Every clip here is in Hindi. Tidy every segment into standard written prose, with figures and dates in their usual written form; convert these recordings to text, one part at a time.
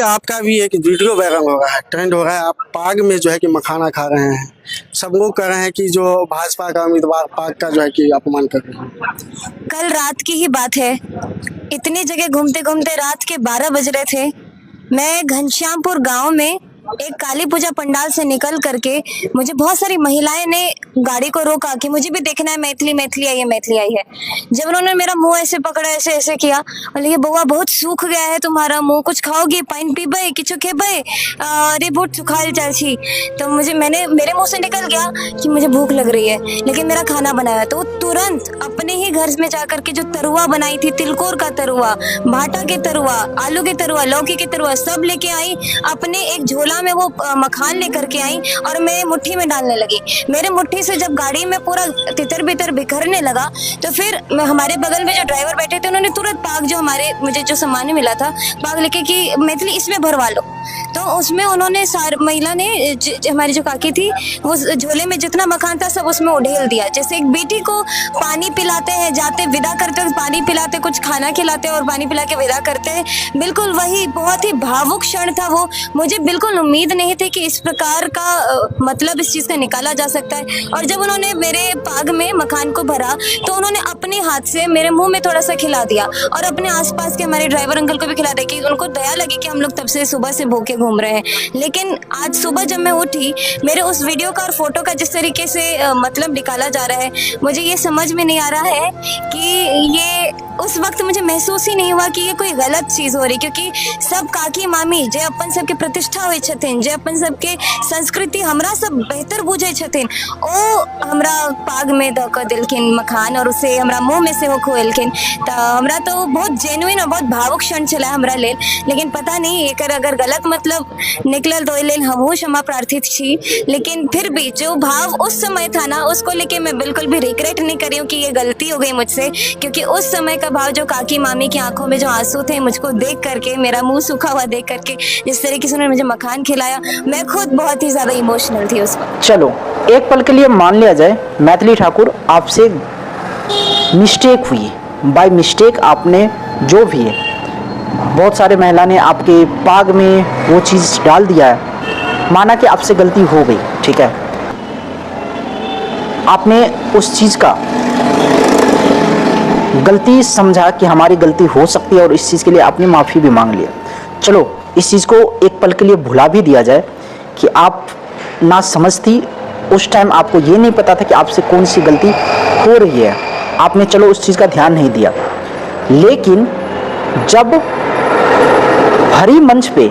आपका भी एक वीडियो वायरल हो रहा है, ट्रेंड हो रहा है। आप पाग में जो है कि मखाना खा रहे हैं। सब लोग कह रहे हैं कि जो भाजपा का उम्मीदवार पाग का जो है कि अपमान कर रहे हैं। कल रात की ही बात है। इतनी जगह घूमते घूमते रात के 12 बज रहे थे। मैं घनश्यामपुर गांव में एक काली पूजा पंडाल से निकल करके मुझे बहुत सारी महिलाएं ने गाड़ी को रोका कि मुझे भी देखना है, मैथिली मैथिली आई है, मैथिली आई है। जब उन्होंने मेरा मुंह ऐसे पकड़ा, ऐसे ऐसे किया, बोले बउआ बहुत सूख गया है तुम्हारा मुंह, कुछ खाओगी, पानी पीबे, किचु खेबे, अरे बहुत सुखाल चाची। तो मेरे मुंह से निकल गया कि मुझे भूख लग रही है, लेकिन मेरा खाना बनाया। तो तुरंत अपने ही घर में जाकर के जो तरुआ बनाई थी, तिलकोर का तरुआ, भाटा के तरुआ, आलू के तरुआ, लौकी के तरुआ, सब लेके आई। अपने एक झोला में वो मखान लेकर के आई और मेरे मुट्ठी में डालने लगी। मेरे मुट्ठी से जब गाड़ी में पूरा तितर बितर बिखरने लगा, तो फिर हमारे बगल में जो ड्राइवर बैठे थे, उन्होंने तुरंत पाग जो मुझे जो सामान मिला था, पाग लेके कि मैथिली इसमें भरवा लो। तो उसमें उन्होंने महिला ने हमारी जो काकी थी, वो झोले में जितना मखान था सब उसमें उड़ेल दिया। जैसे एक बेटी को पानी पिलाते हैं, जाते विदा करते हैं, पानी पिलाते, कुछ खाना खिलाते और पानी पिला के विदा करते हैं, बिल्कुल वही बहुत ही भावुक क्षण था वो। मुझे बिल्कुल उम्मीद नहीं थी कि इस प्रकार का मतलब इस चीज का निकाला जा सकता है। और जब उन्होंने मेरे पाग में मखान को भरा, तो उन्होंने अपने हाथ से मेरे मुंह में थोड़ा सा खिला दिया और अपने आसपास के हमारे ड्राइवर अंकल को भी खिला दिया, कि उनको दया लगी कि हम लोग तब से सुबह से भूखे घूम रहे हैं। लेकिन आज सुबह जब मैं उठी, मेरे उस वीडियो का और फोटो का जिस तरीके से मतलब निकाला जा रहा है, मुझे ये समझ में नहीं आ रहा है कि ये उस वक्त मुझे महसूस ही नहीं हुआ कि ये कोई गलत चीज हो रही, क्योंकि सब काकी मामी जे अपन सबके प्रतिष्ठा हुई छथिन, जे अपन सबके संस्कृति हमरा सब बेहतर बुझे छथिन, ओ हमरा पाग में द क दिलखिन मखान और उसे हमरा मुंह में से हो खोलखिन। तो हमरा तो बहुत जेन्युइन और बहुत भावुक क्षण चला हमरा लेल। लेकिन पता नहीं एकर अगर गलत मतलब निकलल तो लेल हमहू क्षमा प्रार्थित छी। लेकिन फिर भी जो भाव उस समय था ना, उसको लेके मैं बिल्कुल भी रिग्रेट नहीं कर रही हूँ कि ये गलती हो गई मुझसे, क्योंकि उस समय का भाव, जो काकी मामी की आंखों में जो आंसू थे, मुझको देख करके, मेरा मुंह सूखा हुआ देख करके, जिस तरीके से उन्होंने मुझे मखान खिलाया, मैं खुद बहुत ही ज्यादा इमोशनल थी उस वक्त। चलो एक पल के लिए मान लिया जाए मैथिली ठाकुर आपसे मिस्टेक हुई, बाय मिस्टेक आपने जो भी है, बहुत सारे महिला ने आपके पाग में वो चीज़ डाल दिया है, माना कि आपसे गलती हो गई, ठीक है, आपने उस चीज़ का गलती समझा कि हमारी गलती हो सकती है और इस चीज़ के लिए आपने माफ़ी भी मांग लिया। चलो इस चीज़ को एक पल के लिए भुला भी दिया जाए कि आप ना समझ थी, उस टाइम आपको ये नहीं पता था कि आपसे कौन सी गलती हो रही है, आपने चलो उस चीज़ का ध्यान नहीं दिया। लेकिन जब भरी मंच पे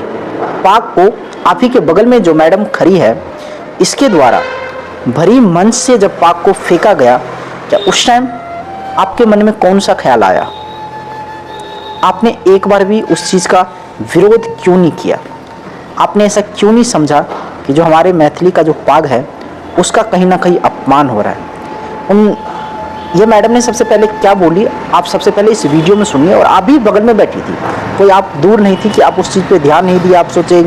पाग को आप ही के बगल में जो मैडम खड़ी है, इसके द्वारा भरी मंच से जब पाग को फेंका गया, क्या उस टाइम आपके मन में कौन सा ख्याल आया? आपने एक बार भी उस चीज़ का विरोध क्यों नहीं किया? आपने ऐसा क्यों नहीं समझा कि जो हमारे मैथिली का जो पाग है उसका कहीं ना कहीं अपमान हो रहा है? ये मैडम ने सबसे पहले क्या बोली, आप सबसे पहले इस वीडियो में सुनिए। और आप भी बगल में बैठी थी, कोई आप दूर नहीं थी कि आप उस चीज़ पे ध्यान नहीं दिया। आप सोचे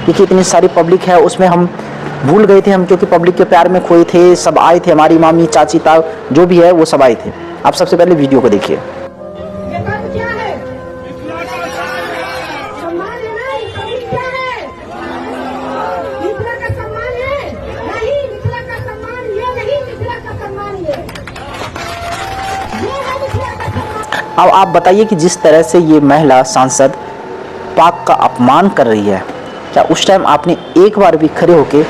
कि इतनी सारी पब्लिक है, उसमें हम भूल गए थे, हम क्योंकि पब्लिक के प्यार में खोए थे, सब आए थे, हमारी मामी चाची ताऊ जो भी है वो सब आए थे। आप सबसे पहले वीडियो को देखिए। अब आप बताइए कि जिस तरह से ये महिला सांसद पाक का अपमान कर रही है, क्या उस टाइम आपने एक बार भी खड़े होके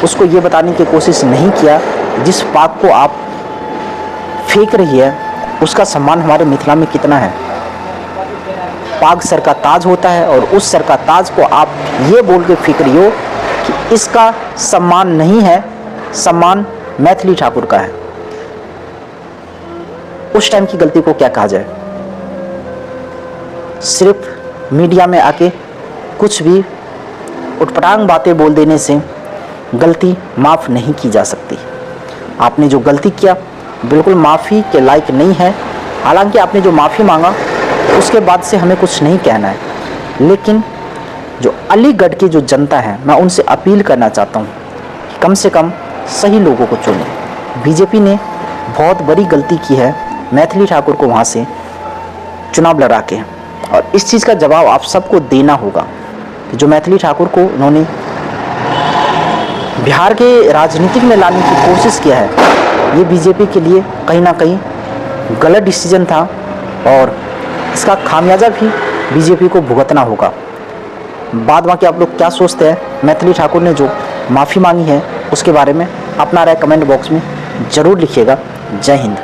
उसको ये बताने की कोशिश नहीं किया जिस पाक को आप फेंक रही है उसका सम्मान हमारे मिथिला में कितना है? पाग सर का ताज होता है और उस सर का ताज को आप ये बोल के फेंक रही हो कि इसका सम्मान नहीं है, सम्मान मैथिली ठाकुर का है। उस टाइम की गलती को क्या कहा जाए? सिर्फ मीडिया में आके कुछ भी उटपटांग बातें बोल देने से गलती माफ़ नहीं की जा सकती। आपने जो गलती किया बिल्कुल माफ़ी के लायक नहीं है। हालांकि आपने जो माफ़ी मांगा उसके बाद से हमें कुछ नहीं कहना है, लेकिन जो अलीगढ़ की जो जनता है, मैं उनसे अपील करना चाहता हूँ कि कम से कम सही लोगों को चुनें। बीजेपी ने बहुत बड़ी गलती की है मैथिली ठाकुर को वहाँ से चुनाव लड़ा के, और इस चीज़ का जवाब आप सबको देना होगा। जो मैथिली ठाकुर को उन्होंने बिहार के राजनीतिक में लाने की कोशिश किया है, ये बीजेपी के लिए कहीं ना कहीं गलत डिसीजन था और इसका खामियाजा भी बीजेपी को भुगतना होगा। बाद बाकी आप लोग क्या सोचते हैं, मैथिली ठाकुर ने जो माफ़ी मांगी है उसके बारे में अपना राय कमेंट बॉक्स में ज़रूर लिखिएगा। जय हिंद।